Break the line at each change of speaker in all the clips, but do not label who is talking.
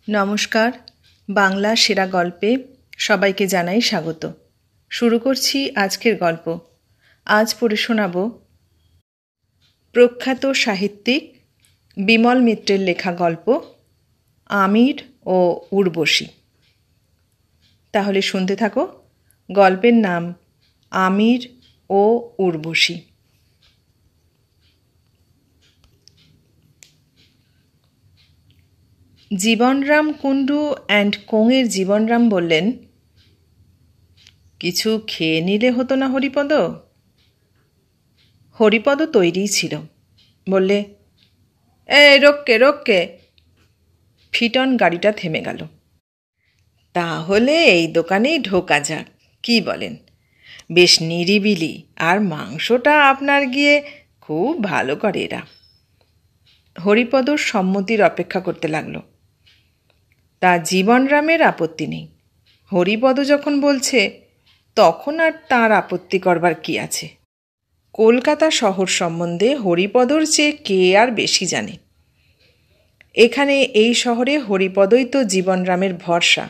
নমস্কার, বাংলা সেরা গল্পে সবাইকে জানাই স্বাগত। শুরু করছি আজকের গল্প। আজ পড়ে শোনাব প্রখ্যাত সাহিত্যিক বিমল মিত্রের লেখা গল্প আমির ও উর্বশী। তাহলে শুনতে থাকো। গল্পের নাম আমির ও উর্বশী। জীবনরাম কুণ্ডু অ্যান্ড কোংয়ের জীবনরাম বললেন, কিছু খেয়ে নিলে হতো না হরিপদ? হরিপদ তৈরিই ছিল। বললে, রোক্কে রোক্কে। ফিটন গাড়িটা থেমে গেল। তাহলে এই দোকানেই ঢোকা যাক, কি বলেন? বেশ নিরিবিলি, আর মাংসটা আপনার গিয়ে খুব ভালো করে এরা। হরিপদর সম্মতির অপেক্ষা করতে লাগলো। তা জীবনরামের আপত্তি নেই। হরিপদ যখন বলছে তখন আর তার আপত্তি করবার কি আছে? কলকাতা শহর সম্বন্ধে হরিপদর চেয়ে কে আর বেশি জানে? এখানে এই শহরে হরিপদই তো জীবনরামের ভরসা।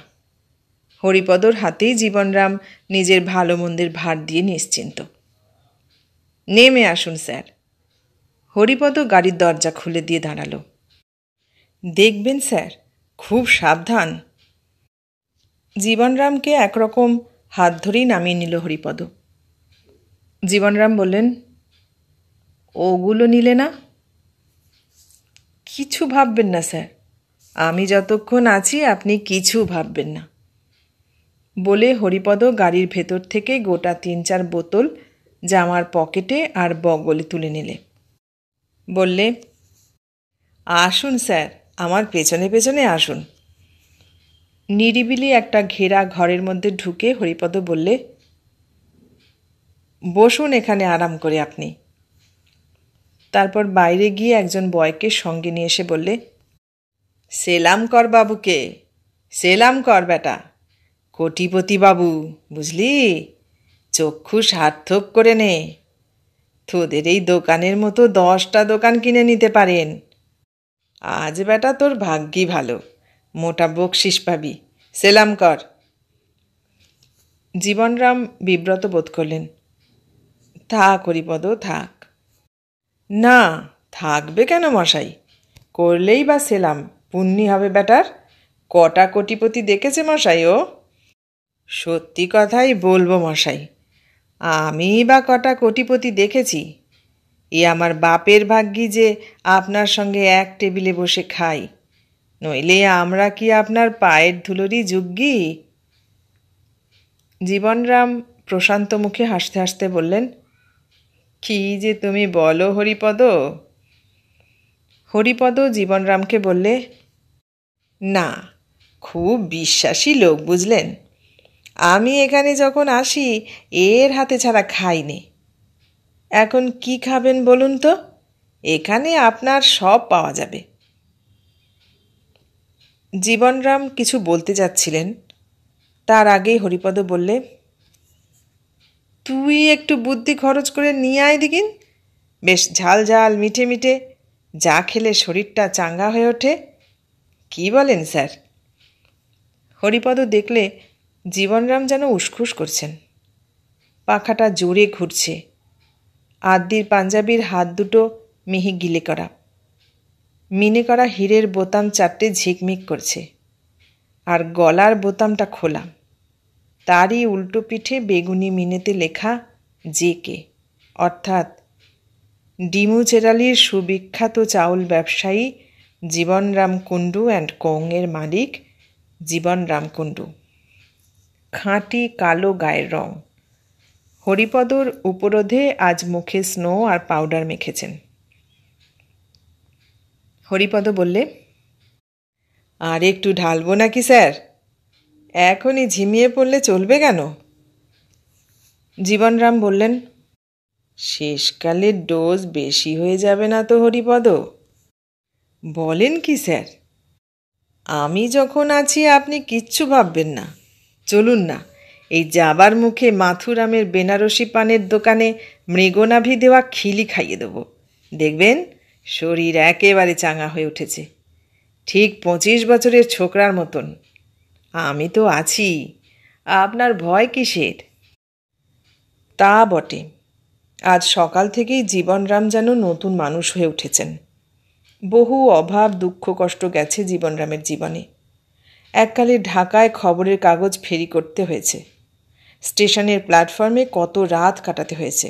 হরিপদর হাতেই জীবনরাম নিজের ভালো মন্দের ভার দিয়ে নিশ্চিন্ত। নেমে আসুন স্যার। হরিপদ গাড়ির দরজা খুলে দিয়ে দাঁড়ালো। দেখবেন স্যার, খুব সাবধান। জীবনরামকে একরকম হাত ধরেই নামিয়ে নিল হরিপদ। জীবনরাম বললেন, ওগুলো নিলে না? কিছু ভাববেন না স্যার, আমি যতক্ষণ আছি আপনি কিছু ভাববেন না। বলে হরিপদ গাড়ির ভেতর থেকে গোটা ৩-৪ বোতল জামার পকেটে আর বগলে তুলে নিলে। বললে, আসুন স্যার, আমার পেছনে পেছনে আসুন। নিরিবিলি একটা ঘেরা ঘরের মধ্যে ঢুকে হরিপদ বললে, বসুন এখানে আরাম করে আপনি। তারপর বাইরে গিয়ে একজন বয়কে সঙ্গে নিয়ে এসে বললে, সেলাম কর বাবুকে, সেলাম কর বেটা, কোটিপতি বাবু, বুঝলি? চক্ষু সার্থক করে নে। তোদের এই দোকানের মতো 10টা দোকান কিনে নিতে পারেন। আজ বেটা তোর ভাগ্যি ভালো, মোটা বকশিস পাবি। সেলাম কর। জীবনরাম বিব্রত বোধ করলেন। থাক হরিপদ, থাক। না, থাকবে কেন মশাই? করলেই বা সেলাম পুণ্যি হবে বেটার। কটা কোটিপতি দেখেছে মশাই ও? সত্যি কথাই বলবো মশাই, আমি বা কটা কোটিপতি দেখেছি? এ আমার বাপের ভাগ্যি যে আপনার সঙ্গে এক টেবিলে বসে খাই, নইলে আমরা কি আপনার পায়ের ধুলোরই যোগ্যি? জীবনরাম প্রশান্ত মুখে হাসতে হাসতে বললেন, কি যে তুমি বলো হরিপদ। হরিপদ জীবনরামকে বললে, না, খুব বিশ্বাসী লোক বুঝলেন। আমি এখানে যখন আসি এর হাতে ছাড়া খাইনি। এখন কি খাবেন বলুন তো? এখানে আপনার সব পাওয়া যাবে। জীবনরাম কিছু বলতে যাচ্ছিলেন, তার আগেই হরিপদ বললে, তুই একটু বুদ্ধি খরচ করে নিয়ে আয় দিকিন। বেশ ঝাল ঝাল মিঠে মিঠে, যা খেলে শরীরটা চাঙ্গা হয়ে ওঠে। কি বলেন স্যার? হরিপদ দেখলে জীবনরাম যেন উসখুস করছেন। পাখাটা জোরে ঘুরছে। আদ্যির পাঞ্জাবির হাত দুটো মিহি গিলে করা, মিনে করা হীরের বোতাম 4টে ঝিকমিক করছে, আর গলার বোতামটা খোলা। তারই উল্টো পিঠে বেগুনি মিনেতে লেখা জেকে, অর্থাৎ ডিমু চেরালির সুবিখ্যাত চাউল ব্যবসায়ী জীবনরাম কুণ্ডু অ্যান্ড কোংয়ের মালিক জীবনরাম কুণ্ডু। খাঁটি কালো গায়ের রং। হরিপদর উপরোধে আজ মুখে স্নো আর পাউডার মেখেছেন। হরিপদ বললে, আর একটু ঢালবো নাকি স্যার? এখনই ঝিমিয়ে পড়লে চলবে কেন? জীবনরাম বললেন, শেষকালের ডোজ বেশি হয়ে যাবে না তো হরিপদ? বলেন কি স্যার? আমি যখন আছি আপনি কিচ্ছু ভাববেন না। চলুন না, এই যাবার মুখে মাথুরামের বেনারসি পানের দোকানে মৃগনাভি দেওয়া খিলি খাইয়ে দেব। দেখবেন শরীর একেবারে চাঙ্গা হয়ে উঠেছে। ঠিক 25 বছরের ছোকরার মতন। আমি তো আছি, আপনার ভয় কিসের? তা বটে। আজ সকাল থেকেই জীবনরাম যেন নতুন মানুষ হয়ে উঠেছেন। বহু অভাব দুঃখ কষ্ট গেছে জীবনরামের জীবনে। এককালে ঢাকায় খবরের কাগজ ফেরি করতে হয়েছে, স্টেশনের প্ল্যাটফর্মে কত রাত কাটাতে হয়েছে,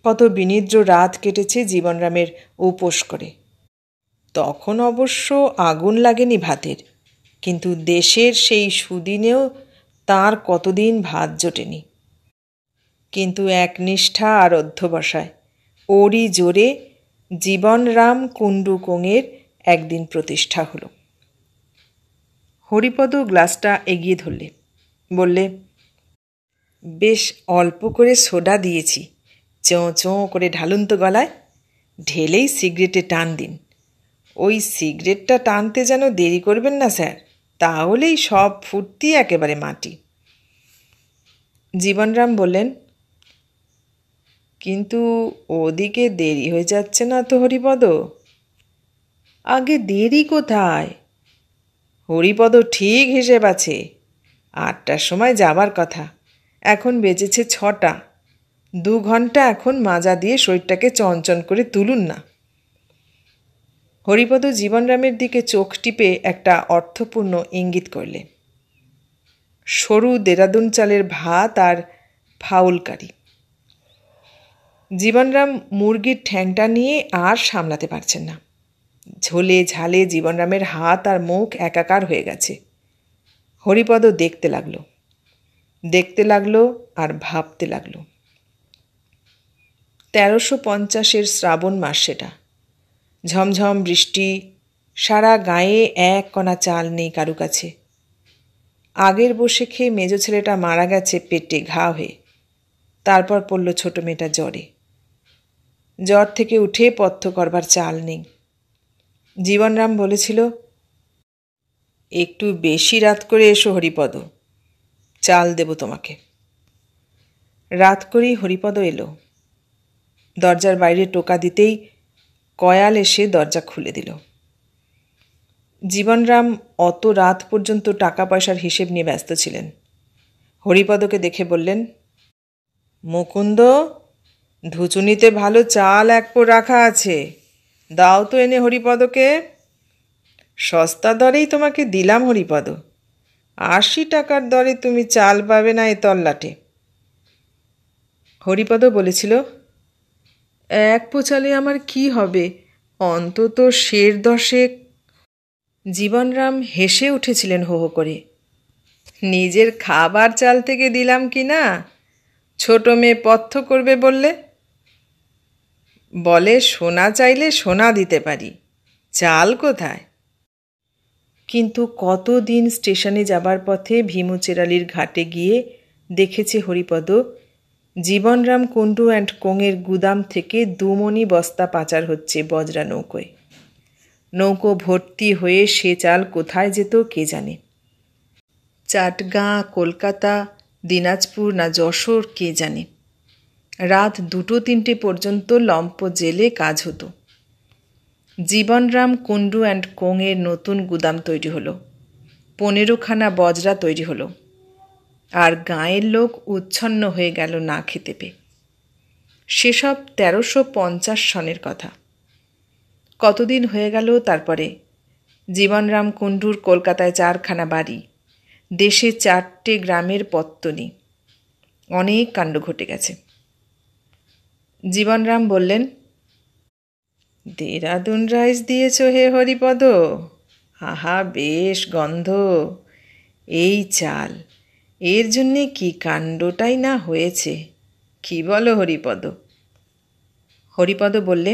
কত বিনিদ্র রাত কেটেছে জীবনরামের উপোস করে। তখন অবশ্য আগুন লাগেনি ভাতের, কিন্তু দেশের সেই সুদিনেও তাঁর কতদিন ভাত জোটেনি। কিন্তু একনিষ্ঠা আর অধ্যবসায় ওরই জোরে জীবনরাম কুণ্ডু কোঙের একদিন প্রতিষ্ঠা হলো। হরিপদ গ্লাসটা এগিয়ে ধরলে, বললে, বেশ অল্প করে সোডা দিয়েছি, চোঁ চোঁ করে ঢালুন তো গলায়, ঢেলেই সিগারেটে টান দিন। ওই সিগারেটটা টানতে যেন দেরি করবেন না স্যার, তাহলেই সব ফুর্তি একেবারে মাটি। জীবনরাম বললেন, কিন্তু ওদিকে দেরি হয়ে যাচ্ছে না তো হরিপদ? আগে দেরি কোথায়? হরিপদ ঠিক হিসেব আছে, 8টার সময় যাবার কথা, এখন বেজেছে 6টা। 2 ঘন্টা এখন মাজা দিয়ে শরীরটাকে চঞ্চন করে তুলুন না। হরিপদ জীবনরামের দিকে চোখ টিপে একটা অর্থপূর্ণ ইঙ্গিত করলে। সরু দেরাদুন চালের ভাত আর ফাউল কারি। জীবনরাম মুরগির ঠ্যাংটা নিয়ে আর সামলাতে পারছেন না। ঝোলে ঝালে জীবনরামের হাত আর মুখ একাকার হয়ে গেছে। হরিপদ দেখতে লাগলো আর ভাবতে লাগলো। 1350-এর শ্রাবণ মাস সেটা। ঝমঝম বৃষ্টি, সারা গায়ে এক কণা চাল নেই কারু কাছে। আগের বসে খেয়ে মেজো ছেলেটা মারা গেছে পেটে ঘা হয়ে। তারপর পড়ল ছোট মেয়েটা জ্বরে। জ্বর থেকে উঠে পথ্য করবার চাল নেই। জীবনরাম বলেছিল, একটু বেশি রাত করে এসো হরিপদ, চাল দেব তোমাকে। রাত করেই হরিপদ এলো। দরজার বাইরে টোকা দিতেই কয়াল এসে দরজা খুলে দিল। জীবনরাম অত রাত পর্যন্ত টাকা পয়সার হিসেব নিয়ে ব্যস্ত ছিলেন। হরিপদকে দেখে বললেন, মুকুন্দ, ধুচুনিতে ভালো চাল 1 পো রাখা আছে, দাও তো এনে হরিপদকে। সস্তা দরেই তোমাকে দিলাম হরিপদ, 80 টাকার দরে তুমি চাল পাবে না এ তল্লাটে। হরিপদ বলেছিল, 1 পো চালে আমার কি হবে, অন্তত 10 জীবনরাম হেসে উঠেছিলেন হো হো করে। নিজের খাবার চাল থেকে দিলাম কি না, ছোট মেয়ে পথ্য করবে বলে সোনা চাইলে সোনা দিতে পারি, চাল কোথায়? কিন্তু কতদিন স্টেশনে যাবার পথে ভীমু চেরালির ঘাটে গিয়ে দেখেছে হরিপদ জীবনরাম কুণ্ডু অ্যান্ড কোঙের গুদাম থেকে 2 মণি বস্তা পাচার হচ্ছে বজরা নৌকোয়। নৌকো ভর্তি হয়ে সে চাল কোথায় যেত কে জানে। চাটগাঁ, কলকাতা, দিনাজপুর না যশোর কে জানে। রাত 2-3টে পর্যন্ত লম্প জেলে কাজ হতো। জীবনরাম কুণ্ডু অ্যান্ড কোঙের নতুন গুদাম তৈরি হলো, 15খানা বজরা তৈরি হলো, আর গাঁয়ের লোক উচ্ছন্ন হয়ে গেল না খেতে পেয়ে। সেসব 1350 সনের কথা। কতদিন হয়ে গেল তারপরে। জীবনরাম কুণ্ডুর কলকাতায় 4খানা বাড়ি, দেশে 4টে গ্রামের পত্তনি, অনেক কাণ্ড ঘটে গেছে। জীবনরাম বললেন, দেরাদুন রাইস দিয়েছ হে হরিপদ, আহা বেশ গন্ধ। এই চাল, এর জন্যে কি কাণ্ডটাই না হয়েছে, কি বলো হরিপদ? হরিপদ বললে,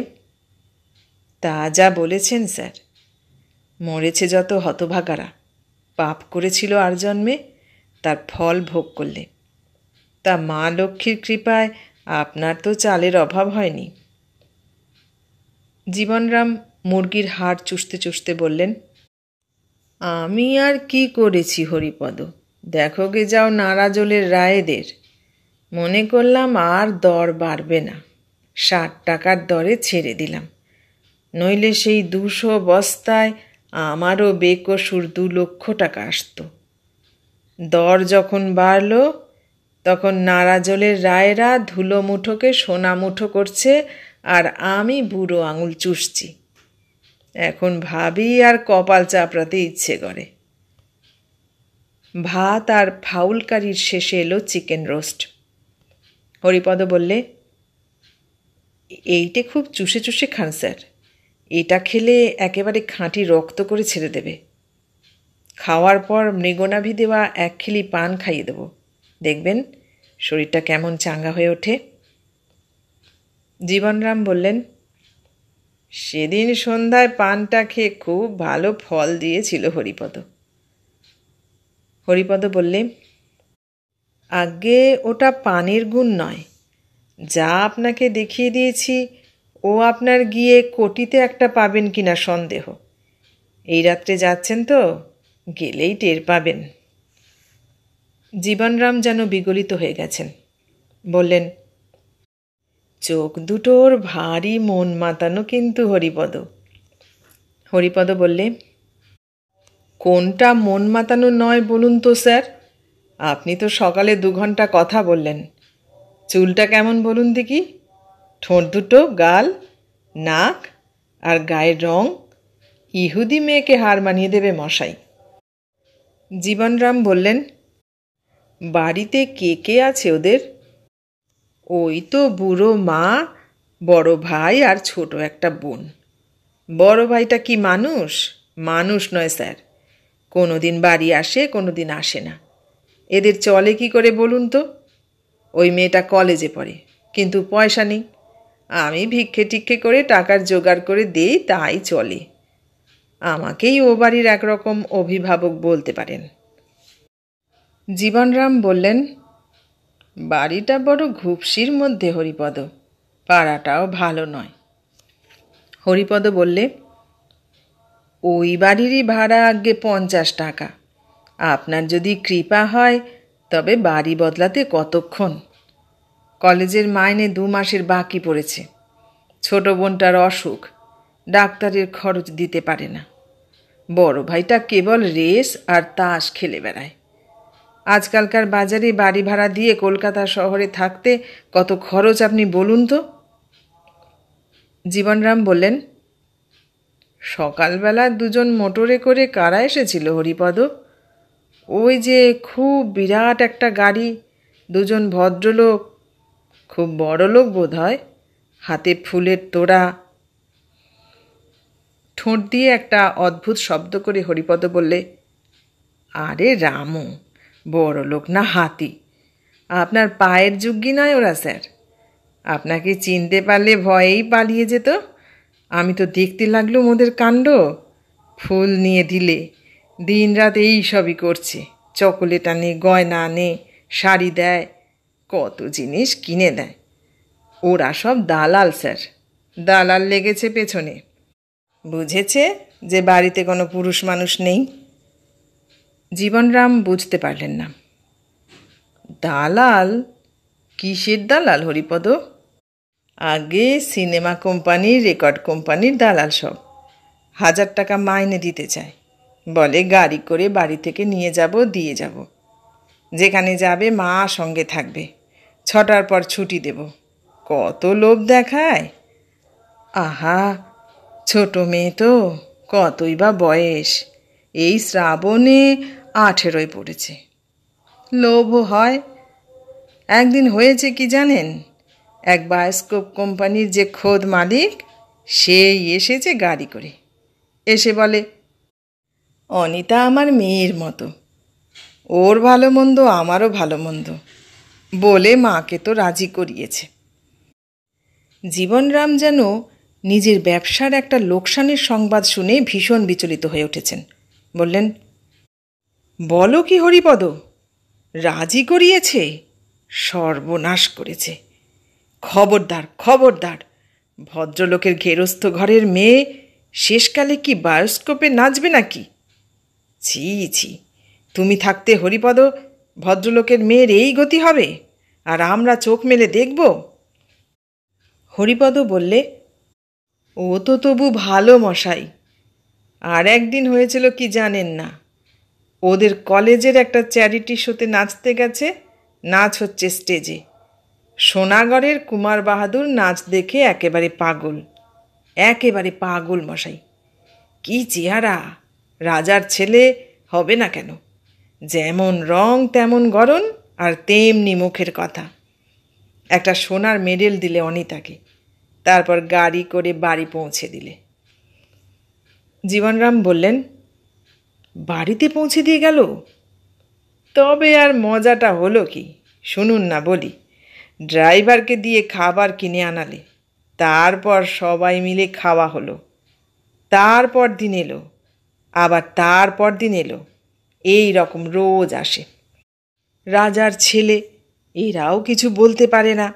তা যা বলেছেন স্যার। মরেছে যত হতভাগারা, পাপ করেছিল আর জন্মে, তার ফল ভোগ করলে। তা মা লক্ষ্মীর কৃপায় আপনার তো চালের অভাব হয়নি। জীবনরাম মুরগির হাড় চুষতে চুষতে বললেন, আমি আর কি করেছি হরিপদ, দেখো গে যাও নারাজলের রায়েদের। মনে করলাম আর দর বাড়বে না, 60 টাকার দরে ছেড়ে দিলাম, নইলে সেই 200 বস্তায় আমারও বেকসুর 2,00,000 টাকা আসতো। দর যখন বাড়ল তখন নারাজলের রায়েরা ধুলো মুঠোকে সোনা মুঠো করছে, আর আমি বুড়ো আঙুল চুষছি। এখন ভাবি আর কপাল চাপড়াতে ইচ্ছে করে। ভাত আর ফাউল কারির শেষে এলো চিকেন রোস্ট। হরিপদ বললে, এইটে খুব চুষে চুষে খান স্যার, এটা খেলে একেবারে খাঁটি রক্ত করে ছেড়ে দেবে। খাওয়ার পর মৃগনাভি দেওয়া 1 খিলি পান খাইয়ে দেব, দেখবেন শরীরটা কেমন চাঙ্গা হয়ে ওঠে। জীবনরাম বললেন, সেদিন সন্ধ্যায় পানটা খেয়ে খুব ভালো ফল দিয়েছিল হরিপদ। হরিপদ বললে, আগে ওটা পানের গুণ নয়, যা আপনাকে দেখিয়ে দিয়েছি ও আপনার গিয়ে কোটিতে একটা পাবেন কিনা সন্দেহ। এই রাত্রে যাচ্ছেন তো, গেলেই টের পাবেন। জীবনরাম যেন বিগলিত হয়ে গেছেন। বললেন, চোখ দুটোর ভারী মন মাতানো কিন্তু হরিপদ। হরিপদ বললে, কোনটা মন মাতানো নয় বলুন তো স্যার? আপনি তো সকালে 2 ঘন্টা কথা বললেন। চুলটা কেমন বলুন দেখি? ঠোঁট দুটো, গাল, নাক আর গায়ের রং ইহুদি মেয়েকে হার মানিয়ে দেবে মশাই। জীবনরাম বললেন, বাড়িতে কে কে আছে ওদের? ওই তো বুড়ো মা, বড় ভাই আর ছোট একটা বোন। বড় ভাইটা কি মানুষ? মানুষ নয় স্যার, কোনো দিন বাড়ি আসে, কোনো দিন আসে না। এদের চলে কি করে বলুন তো? ওই মেয়েটা কলেজে পড়ে, কিন্তু পয়সা নেই। আমি ভিক্ষে টিক্ষে করে টাকার জোগাড় করে দিই, তাই চলে। আমাকেই ও বাড়ির একরকম অভিভাবক বলতে পারেন। জীবনরাম বললেন, বাড়িটা বড় ঘুপসির মধ্যে হরিপদ, পাড়াটাও ভালো নয়। হরিপদ বললে, ওই বাড়িরই ভাড়া আগে 50 টাকা। আপনার যদি কৃপা হয় তবে বাড়ি বদলাতে কতক্ষণ? কলেজের মাইনে 2 মাসের বাকি পড়েছে। ছোট বোনটার অসুখ, ডাক্তারের খরচ দিতে পারে না। বড় ভাইটা কেবল রেস আর তাস খেলে বেড়ায়। আজকালকার বাজারে বাড়ি ভাড়া দিয়ে কলকাতা শহরে থাকতে কত খরচ আপনি বলুন তো? জীবনরাম বললেন, সকালবেলা 2 জন মোটরে করে কারা এসেছিল হরিপদ? ওই যে খুব বিরাট একটা গাড়ি, 2 জন ভদ্রলোক, খুব বড় লোক বোধ হয়, হাতে ফুলের তোড়া। ঠোঁট দিয়ে একটা অদ্ভুত শব্দ করে হরিপদ বললে, আরে রামু, বড় লোক না হাতি। আপনার পায়ের যোগ্যি নয় ওরা স্যার। আপনাকে চিনতে পারলে ভয়েই পালিয়ে যেত। আমি তো দেখতে লাগলুম ওদের কাণ্ড। ফুল নিয়ে দিলে দিন রাত এই সবই করছে। চকোলেট আনে, গয়না আনে, শাড়ি দেয়, কত জিনিস কিনে দেয়। ওরা সব দালাল স্যার, দালাল লেগেছে পেছনে। বুঝেছে যে বাড়িতে কোনো পুরুষ মানুষ নেই। জীবনরাম বুঝতে পারলেন না। দালাল? কিসের দালাল হরিপদ? আগে সিনেমা কোম্পানির, রেকর্ড কোম্পানির দালাল সব। 1000 টাকা মাইনে দিতে চায়, বলে গাড়ি করে বাড়ি থেকে নিয়ে যাব, দিয়ে যাব। যেখানে যাবে মা সঙ্গে থাকবে, 6টার পর ছুটি দেব। কত লোভ দেখায়! আহা, ছোট মেয়ে তো, কতই বা বয়স, এই শ্রাবণে 18 পড়েছে। লোভও হয়। একদিন হয়েছে কি জানেন? এক বায়োস্কোপ কোম্পানির যে খোদ মালিক, সেই এসেছে গাড়ি করে। এসে বলে, অনিতা আমার মেয়ের মতো, ওর ভালো মন্দ আমারও ভালো মন্দ, বলে মাকে তো রাজি করিয়েছে। জীবনরাম যেন নিজের ব্যবসার একটা লোকসানের সংবাদ শুনে ভীষণ বিচলিত হয়ে উঠেছেন। বললেন, বলো কি হরিপদ, রাজি করিয়েছে? সর্বনাশ করেছে। খবরদার, খবরদার, ভদ্রলোকের গেরস্থ ঘরের মেয়ে শেষকালে কি বায়োস্কোপে নাচবে নাকি? ছি ছি, তুমি থাকতে হরিপদ, ভদ্রলোকের মেয়ের এই গতি হবে, আর আমরা চোখ মেলে দেখব? হরিপদ বললে, ও তো তবু ভালো মশাই, আর একদিন হয়েছিল কি জানেন না, ওদের কলেজের একটা চ্যারিটি শোতে নাচতে গেছে। নাচ হচ্ছে স্টেজে। সোনাগড়ের কুমার বাহাদুর নাচ দেখে একেবারে পাগল, একেবারে পাগল মশাই। কি চেহারা! রাজার ছেলে হবে না কেন? যেমন রং তেমন গড়ন, আর তেমনি মুখের কথা। একটা সোনার মেডেল দিলে অনিতাকে, তারপর গাড়ি করে বাড়ি পৌঁছে দিলে। জীবনরাম বললেন, বাড়িতে পৌঁছে দিয়ে গেল? তবে আর মজাটা হলো কি শুনুন না বলি। ড্রাইভারকে দিয়ে খাবার কিনে আনালে, তারপর সবাই মিলে খাওয়া হলো। তারপর দিন এলো, আবার তারপর দিন এলো, এই রকম রোজ আসে। রাজার ছেলে, এরাও কিছু বলতে পারে না।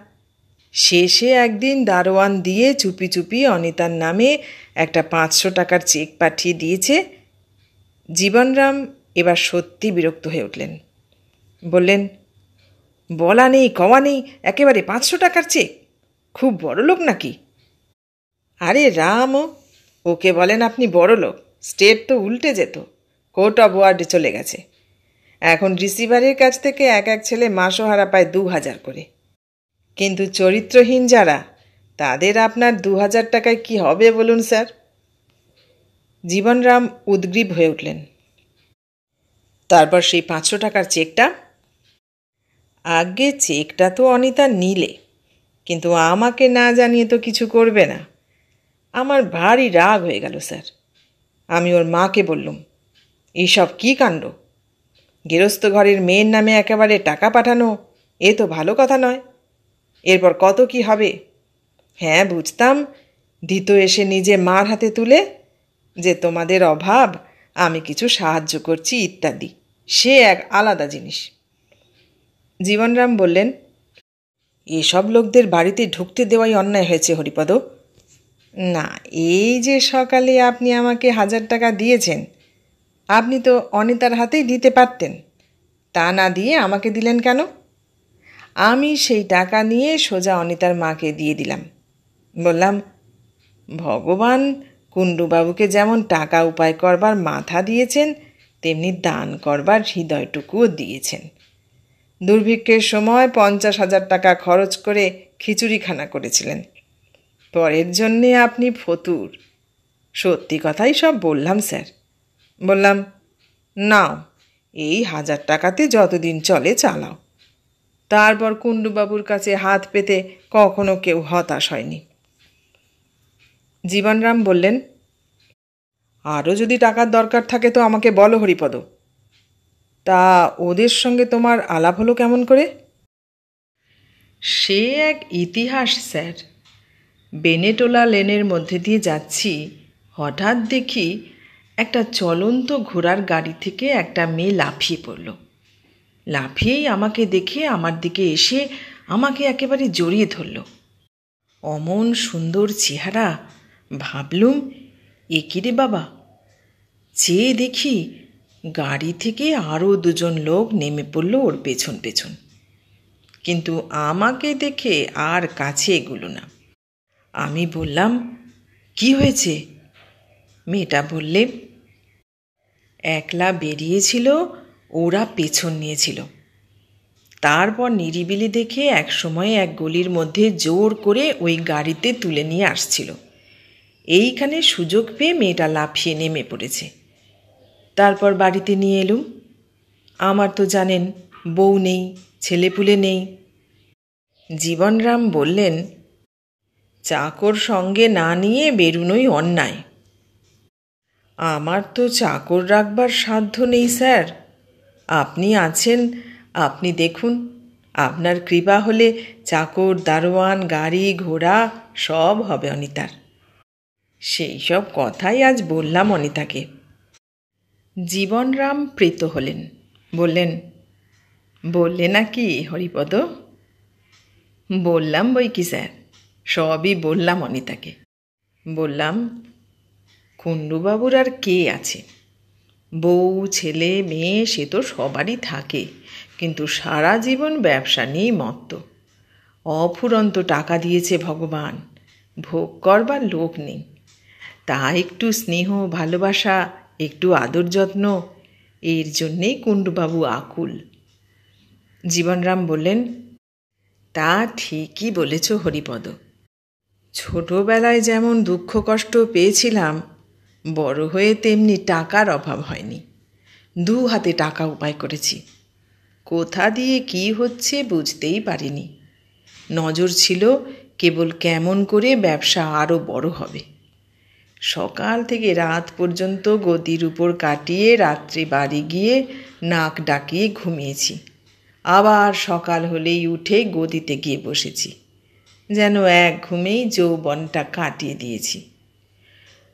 শেষে একদিন দারোয়ান দিয়ে চুপি চুপি অনিতার নামে একটা 500 টাকার চেক পাঠিয়ে দিয়েছে। জীবনরাম এবার সত্যি বিরক্ত হয়ে উঠলেন। বললেন, বলা নেই কওয়া নেই, একেবারে 500 টাকার চেক! খুব বড় লোক নাকি? আরে রাম, ওকে বলেন আপনি বড় লোক, স্টেট তো উল্টে যেত। কোর্ট অফ ওয়ার্ডে চলে গেছে। এখন রিসিভারের কাছ থেকে এক এক ছেলে মাসোহারা পায় 2000 করে। কিন্তু চরিত্রহীন যারা, তাদের আপনার 2000 টাকায় কি হবে বলুন স্যার? জীবনরাম উদ্গ্রীব হয়ে উঠলেন। তারপর সেই 500 টাকার চেকটা? আগে চেকটা তো অনিতা নিলে, কিন্তু আমাকে না জানিয়ে তো কিছু করবে না। আমার ভারী রাগ হয়ে গেল স্যার। আমি ওর মাকে বললুম, এইসব কী কাণ্ড! গেরস্থ ঘরের মেয়ের নামে একেবারে টাকা পাঠানো, এ তো ভালো কথা নয়। এরপর কত কি হবে? হ্যাঁ, বুঝতাম দিত এসে নিজে মার হাতে তুলে যে তোমাদের অভাব, আমি কিছু সাহায্য করছি ইত্যাদি, সে এক আলাদা জিনিস। জীবনরাম বললেন, এসব লোকদের বাড়িতে ঢুকতে দেওয়াই অন্যায় হয়েছে হরিপদ। না, এই যে সকালে আপনি আমাকে 1000 টাকা দিয়েছেন, আপনি তো অনিতার হাতেই দিতে পারতেন। তা না দিয়ে আমাকে দিলেন কেন? আমি সেই টাকা নিয়ে সোজা অনিতার মাকে দিয়ে দিলাম। বললাম, ভগবান কুণ্ডুবাবুকে যেমন টাকা উপায় করবার মাথা দিয়েছেন, তেমনি দান করবার হৃদয়টুকুও দিয়েছেন। দুর্ভিক্ষের সময় 50,000 টাকা খরচ করে খিচুড়িখানা করেছিলেন। পরের জন্যে আপনি ফতুর। সত্যি কথাই সব বললাম স্যার। বললাম, নাও, এই 1000 টাকাতে যতদিন চলে চালাও। তারপর কুণ্ডুবাবুর কাছে হাত পেতে কখনো কেউ হতাশ হয়নি। জীবনরাম বললেন, আরও যদি টাকার দরকার থাকে তো আমাকে বলো হরিপদ। তা ওদের সঙ্গে তোমার আলাপ হলো কেমন করে? সে এক ইতিহাস স্যার। বেনেটোলা লেনের মধ্যে দিয়ে যাচ্ছি, হঠাৎ দেখি একটা চলন্ত ঘোড়ার গাড়ি থেকে একটা মেয়ে লাফিয়ে পড়ল। লাফিয়েই আমাকে দেখে আমার দিকে এসে আমাকে একেবারে জড়িয়ে ধরল। অমন সুন্দর চেহারা, ভাবলুম এ কি রে বাবা। চেয়ে দেখি গাড়ি থেকে আরও 2জন লোক নেমে পড়ল ওর পেছন পেছন, কিন্তু আমাকে দেখে আর কাছে এগুলো না। আমি বললাম, কি হয়েছে? মেয়েটা বললে, একলা বেরিয়েছিল, ওরা পেছন নিয়েছিল। তারপর নিরিবিলি দেখে এক সময় এক গলির মধ্যে জোর করে ওই গাড়িতে তুলে নিয়ে আসছিল। এইখানে সুযোগ পেয়ে মেয়েটা লাফিয়ে নেমে পড়েছে। তারপর বাড়িতে নিয়ে এলুম। আমার তো জানেন বউ নেই, ছেলেপুলে নেই। জীবনরাম বললেন, চাকর সঙ্গে না নিয়ে বেরুনোই অন্যায়। আমার তো চাকর রাখবার সাধ্য নেই স্যার। আপনি আছেন, আপনি দেখুন, আপনার কৃপা হলে চাকর, দারোয়ান, গাড়ি ঘোড়া সব হবে অনিতার। সেই সব কথাই আজ বললাম অনিতাকে। জীবনরাম প্রীত হলেন, বললেন, বললে নাকি হরিপদ? বললাম বই কি স্যার, সবই বললাম অনিতাকে। বললাম, কুণ্ডুবাবুর আর কে আছে? বউ, ছেলে, মেয়ে সে তো সবারই থাকে, কিন্তু সারা জীবন ব্যবসা নিয়েই মত্ত। অফুরন্ত টাকা দিয়েছে ভগবান, ভোগ করবার লোক নেই। তা একটু স্নেহ ভালোবাসা, একটু আদর যত্ন, এর জন্যেই কুণ্ডুবাবু আকুল। জীবনরাম বললেন, তা ঠিকই বলেছ হরিপদ। ছোটবেলায় যেমন দুঃখ কষ্ট পেয়েছিলাম, বড় হয়ে তেমনি টাকার অভাব হয়নি। 2 হাতে টাকা উপায় করেছি। কোথা দিয়ে কি হচ্ছে বুঝতেই পারিনি। নজর ছিল কেবল কেমন করে ব্যবসা আরও বড় হবে। সকাল থেকে রাত পর্যন্ত গদির উপর কাটিয়ে রাত্রে বাড়ি গিয়ে নাক ডাকিয়ে ঘুমিয়েছি। আবার সকাল হলেই উঠে গদিতে গিয়ে বসেছি। যেন এক ঘুমেই যৌবনটা কাটিয়ে দিয়েছি।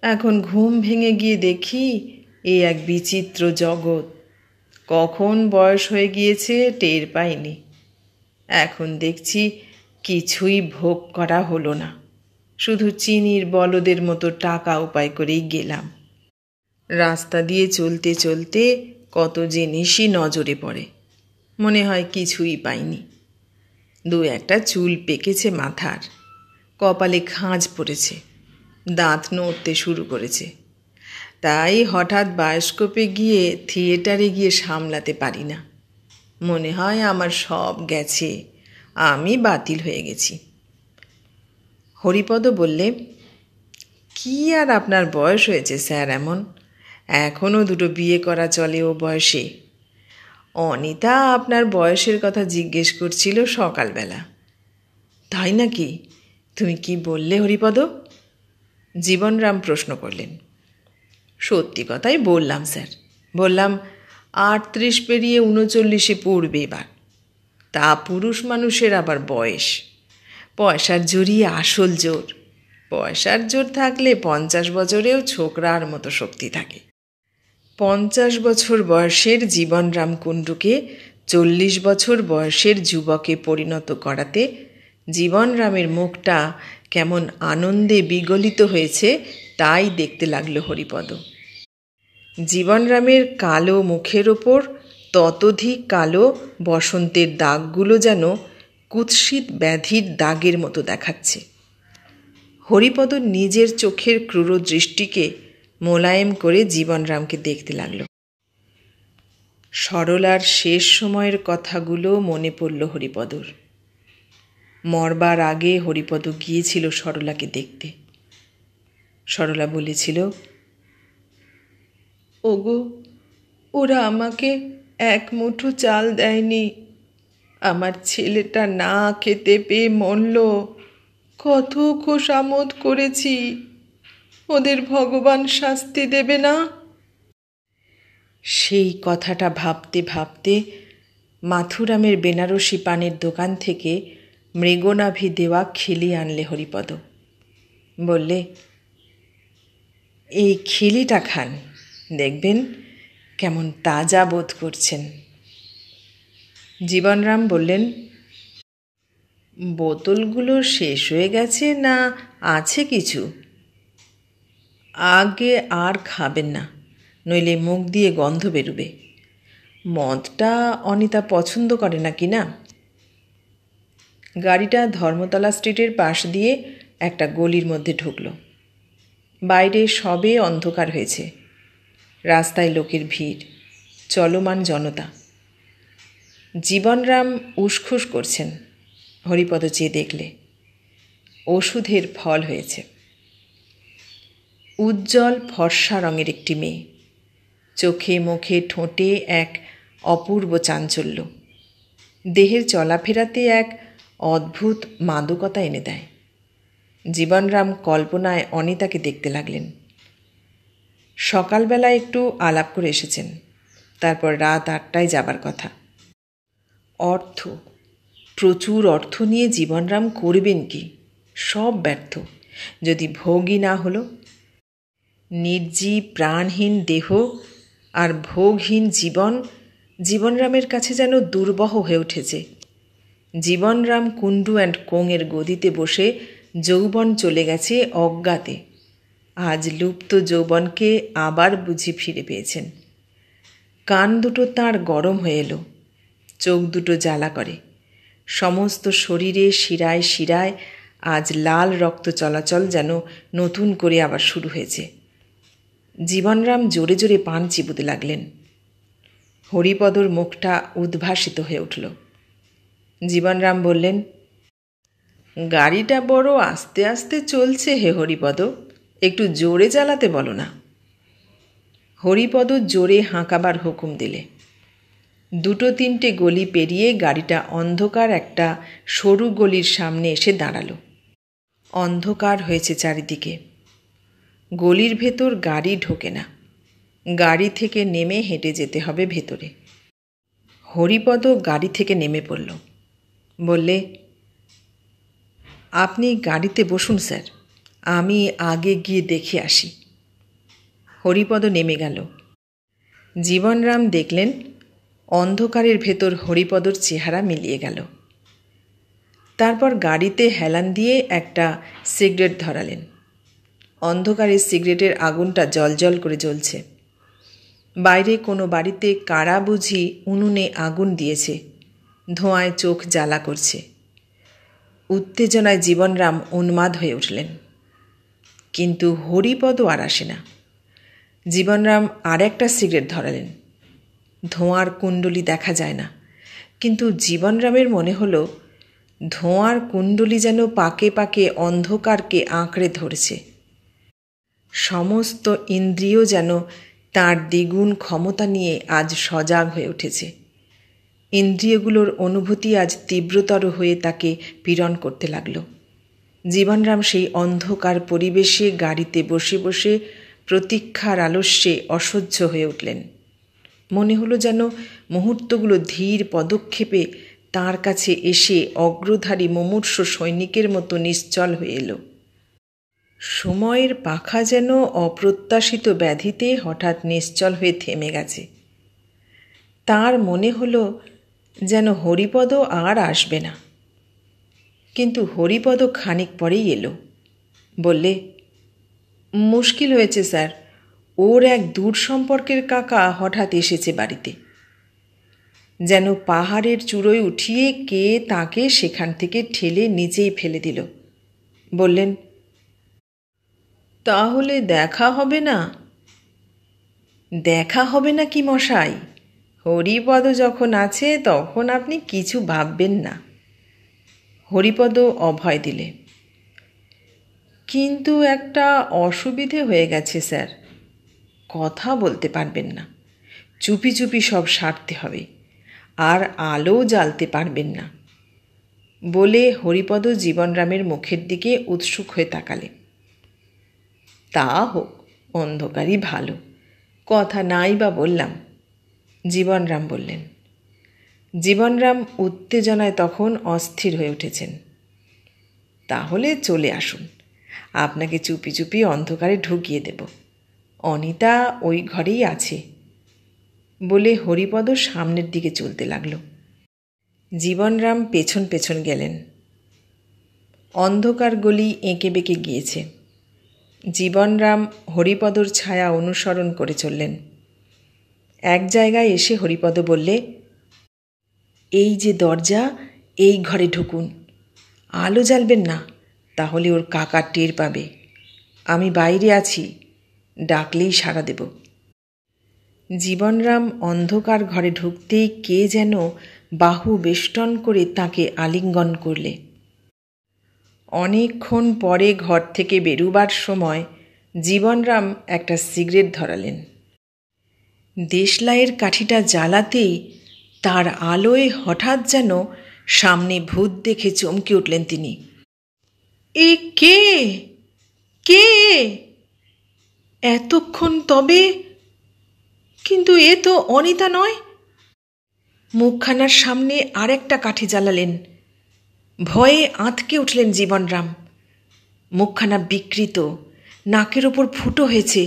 এখন ঘুম ভেঙে গিয়ে দেখি এ এক বিচিত্র জগৎ। কখন বয়স হয়ে গিয়েছে টের পাইনি। এখন দেখছি কিছুই ভোগ করা হলো না, শুধু চিনির বলদের মতো টাকা উপায় করেই গেলাম। রাস্তা দিয়ে চলতে চলতে কত জিনিসই নজরে পড়ে, মনে হয় কিছুই পাইনি। 2-1টা চুল পেকেছে মাথার, কপালে খাঁজ পড়েছে, দাঁত নড়তে শুরু করেছে। তাই হঠাৎ বায়োস্কোপে গিয়ে থিয়েটারে গিয়ে সামলাতে পারি না। মনে হয় আমার সব গেছে, আমি বাতিল হয়ে গেছি। হরিপদ বললে, কি আর আপনার বয়স হয়েছে স্যার এমন? এখনও 2টো বিয়ে করা চলে ও বয়সে। অনিতা আপনার বয়সের কথা জিজ্ঞেস করছিল সকালবেলা। তাই নাকি? তুমি কি বললে হরিপদ? জীবনরাম প্রশ্ন করলেন। সত্যি কথাই বললাম স্যার। বললাম 38 পেরিয়ে 39-এ পড়বে এবার। তা পুরুষ মানুষের আবার বয়স। পয়সার জোরই আসল জোর। পয়সার জোর থাকলে 50 বছরেও ছোকরার মতো শক্তি থাকে। 50 বছর বয়সের জীবনরাম কুণ্ডুকে 40 বছর বয়সের যুবকে পরিণত করাতে জীবনরামের মুখটা কেমন আনন্দে বিগলিত হয়েছে তাই দেখতে লাগলো হরিপদ। জীবনরামের কালো মুখের ওপর ততোধিক কালো বসন্তের দাগগুলো যেন কুৎসিত ব্যাধির দাগের মতো দেখাচ্ছে। হরিপদ নিজের চোখের ক্রূর দৃষ্টিকে মোলায়েম করে জীবনরামকে দেখতে লাগল। সরলার শেষ সময়ের কথাগুলো মনে পড়ল হরিপদর। মরবার আগে হরিপদ গিয়েছিল সরলাকে দেখতে। সরলা বলেছিল, ওগো, ওরা আমাকে 1 মুঠো চাল দেয়নি। আমার ছেলেটা না খেতে পেয়ে মরল। কত খোশামোদ করেছি, ওদের ভগবান শাস্তি দেবে না? সেই কথাটা ভাবতে ভাবতে মাথুরামের বেনারসি পানের দোকান থেকে মৃগনাভি দেওয়া খিলি আনলে হরিপদ। বললে, এই খিলিটা খান, দেখবেন কেমন তাজা বোধ করছেন। জীবনরাম বললেন, বোতলগুলো শেষ হয়ে গেছে না আছে কিছু? আগে আর খাবেন না, নইলে মুখ দিয়ে গন্ধ বেরোবে। মদটা অনিতা পছন্দ করে না কি না? গাড়িটা ধর্মতলা স্ট্রিটের পাশ দিয়ে একটা গলির মধ্যে ঢুকল। বাইরে সবে অন্ধকার হয়েছে। রাস্তায় লোকের ভিড়, চলমান জনতা। জীবনরাম উসখুস করছেন। হরিপদ চেয়ে দেখলে ওষুধের ফল হয়েছে। উজ্জ্বল ফর্সা রঙের একটি মেয়ে, চোখে মুখে ঠোঁটে এক অপূর্ব চাঞ্চল্য, দেহের চলাফেরাতে এক অদ্ভুত মাদকতা এনে দেয়। জীবনরাম কল্পনায় অনিতাকে দেখতে লাগলেন। সকালবেলা একটু আলাপ করে এসেছেন, তারপর রাত 8টায় যাবার কথা। অর্থ, প্রচুর অর্থ নিয়ে জীবনরাম করবেন কি? সব ব্যর্থ, যদি ভোগই না হলো। নির্জীব প্রাণহীন দেহ আর ভোগহীন জীবন জীবনরামের কাছে যেন দুর্বহ হয়ে উঠেছে। জীবনরাম কুণ্ডু অ্যান্ড কোংয়ের গদিতে বসে যৌবন চলে গেছে অজ্ঞাতে। আজ লুপ্ত যৌবনকে আবার বুঝি ফিরে পেয়েছেন। কান দুটো তাঁর গরম হয়ে এলো, চোখ দুটো জ্বালা করে, সমস্ত শরীরে শিরায় শিরায় আজ লাল রক্ত চলাচল যেন নতুন করে আবার শুরু হয়েছে। জীবনরাম জোরে জোরে পান চিবোতে লাগলেন। হরিপদর মুখটা উদ্ভাসিত হয়ে উঠল। জীবনরাম বললেন, গাড়িটা বড় আস্তে আস্তে চলছে হে হরিপদ, একটু জোরে চালাতে বলো না। হরিপদ জোরে হাঁকাবার হুকুম দিলে। 2-3টে গলি পেরিয়ে গাড়িটা অন্ধকার একটা সরু গলির সামনে এসে দাঁড়ালো। অন্ধকার হয়েছে চারিদিকে। গলির ভেতর গাড়ি ঢোকে না। গাড়ি থেকে নেমে হেঁটে যেতে হবে ভেতরে। হরিপদ গাড়ি থেকে নেমে পড়ল। বললে, আপনি গাড়িতে বসুন স্যার, আমি আগে গিয়ে দেখে আসি। হরিপদ নেমে গেল। জীবনরাম দেখলেন অন্ধকারের ভেতর হরিপদর চেহারা মিলিয়ে গেল। তারপর গাড়িতে হেলান দিয়ে একটা সিগারেট ধরালেন। অন্ধকারে সিগারেটের আগুনটা জলজল করে জ্বলছে। বাইরে কোনো বাড়িতে কারা বুঝি উনুনে আগুন দিয়েছে, ধোঁয়ায় চোখ জ্বালা করছে। উত্তেজনায় জীবনরাম উন্মাদ হয়ে উঠলেন। কিন্তু হরিপদ আর আসে না। জীবনরাম আর একটা সিগারেট ধরালেন। ধোঁয়ার কুণ্ডলি দেখা যায় না, কিন্তু জীবনরামের মনে হলো ধোঁয়ার কুণ্ডলি যেন পাকে পাকে অন্ধকারকে আঁকড়ে ধরেছে। সমস্ত ইন্দ্রিয় যেন তার দ্বিগুণ ক্ষমতা নিয়ে আজ সজাগ হয়ে উঠেছে। ইন্দ্রিয়গুলোর অনুভূতি আজ তীব্রতর হয়ে তাকে পীড়ন করতে লাগল। জীবনরাম সেই অন্ধকার পরিবেশে গাড়িতে বসে বসে প্রতীক্ষার আলস্যে অসহ্য হয়ে উঠলেন। মনে হলো যেন মুহূর্তগুলো ধীর পদক্ষেপে তার কাছে এসে অগ্রধারী মুমূর্ষ সৈনিকের মতো নিশ্চল হয়ে এলো। সময়ের পাখা যেন অপ্রত্যাশিত ব্যাধিতে হঠাৎ নিশ্চল হয়ে থেমে গেছে। তার মনে হলো যেন হরিপদ আর আসবে না। কিন্তু হরিপদ খানিক পরেই এলো। বললে, মুশকিল হয়েছে স্যার, ওর এক দূর সম্পর্কের কাকা হঠাৎ এসেছে বাড়িতে। যেন পাহাড়ের চূড়োয় উঠিয়ে কে তাকে সেখান থেকে ঠেলে নিচেই ফেলে দিল। বললেন, তাহলে দেখা হবে না? দেখা হবে না কি মশাই, হরিপদ যখন আছে তখন আপনি কিছু ভাববেন না। হরিপদ অভয় দিলে। কিন্তু একটা অসুবিধে হয়ে গেছে স্যার, কথা বলতে পারবেন না, চুপি চুপি সব সারতে হবে, আর আলো জ্বালতে পারবেন না। বলে হরিপদ জীবনরামের মুখের দিকে উৎসুক হয়ে তাকালে। তা হোক, অন্ধকারই ভালো, কথা নাই বা বললাম, জীবনরাম বললেন। জীবনরাম উত্তেজনায় তখন অস্থির হয়ে উঠেছেন। তাহলে চলে আসুন, আপনাকে চুপি চুপি অন্ধকারে ঢুকিয়ে দেব, অনিতা ওই ঘরেই আছে। বলে হরিপদ সামনের দিকে চলতে লাগল। জীবনরাম পেছন পেছন গেলেন। অন্ধকার গলি এঁকে বেঁকে গিয়েছে। জীবনরাম হরিপদর ছায়া অনুসরণ করে চললেন। এক জায়গায় এসে হরিপদ বললে, এই যে দরজা, এই ঘরে ঢুকুন, আলো জ্বালবেন না, তাহলে ওর কাকা টের পাবে। আমি বাইরে আছি, ডাকলেই সাড়া দেব। জীবনরাম অন্ধকার ঘরে ঢুকতেই কে যেন বাহু বেষ্টন করে তাকে আলিঙ্গন করলে। অনেকক্ষণ পরে ঘর থেকে বেরুবার সময় জীবনরাম একটা সিগারেট ধরালেন। দেশলাইয়ের কাঠিটা জ্বালাতেই তার আলোয় হঠাৎ যেন সামনে ভূত দেখে চমকে উঠলেন তিনি। এ কে? কে এতক্ষণ তবে? কিন্তু এ তো অনিতা নয়। মুখখানার সামনে আরেকটা কাঠি জ্বালালেন। ভয়ে আঁতকে উঠলেন জীবনরাম। মুখখানা বিকৃত, নাকের ওপর ফুটো হয়েছে,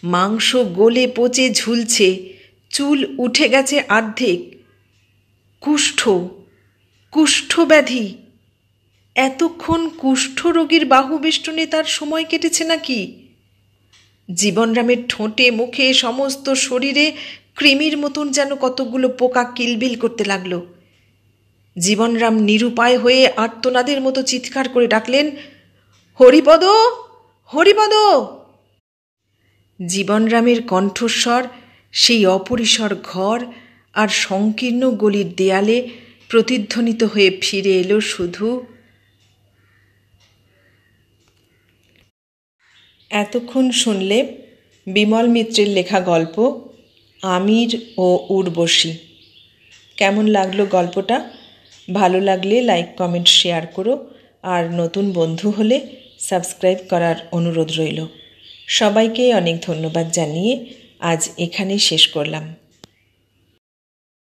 মাংস গলে পচে ঝুলছে, চুল উঠে গেছে অর্ধেক। কুষ্ঠব্যাধি। এতক্ষণ কুষ্ঠরোগীর বাহুবেষ্টনে তার সময় কেটেছে নাকি? জীবনরামের ঠোঁটে মুখে সমস্ত শরীরে কৃমির মতন যেন কতগুলো পোকা কিলবিল করতে লাগল। জীবনরাম নিরুপায় হয়ে আর্তনাদের মতো চিৎকার করে ডাকলেন, হরিপদ, হরিপদ। জীবনরামের কণ্ঠস্বর সেই অপরিসর ঘর আর সংকীর্ণ গলির দেয়ালে প্রতিধ্বনিত হয়ে ফিরে এলো শুধু, এতক্ষণ শুনলে বিমল মিত্রের লেখা গল্প আমির ও উর্বশী। কেমন লাগলো গল্পটা? ভালো লাগলে লাইক, কমেন্ট, শেয়ার করো। আর নতুন বন্ধু হলে সাবস্ক্রাইব করার অনুরোধ রইল। সবাইকে অনেক ধন্যবাদ জানিয়ে আজ এখানেই শেষ করলাম।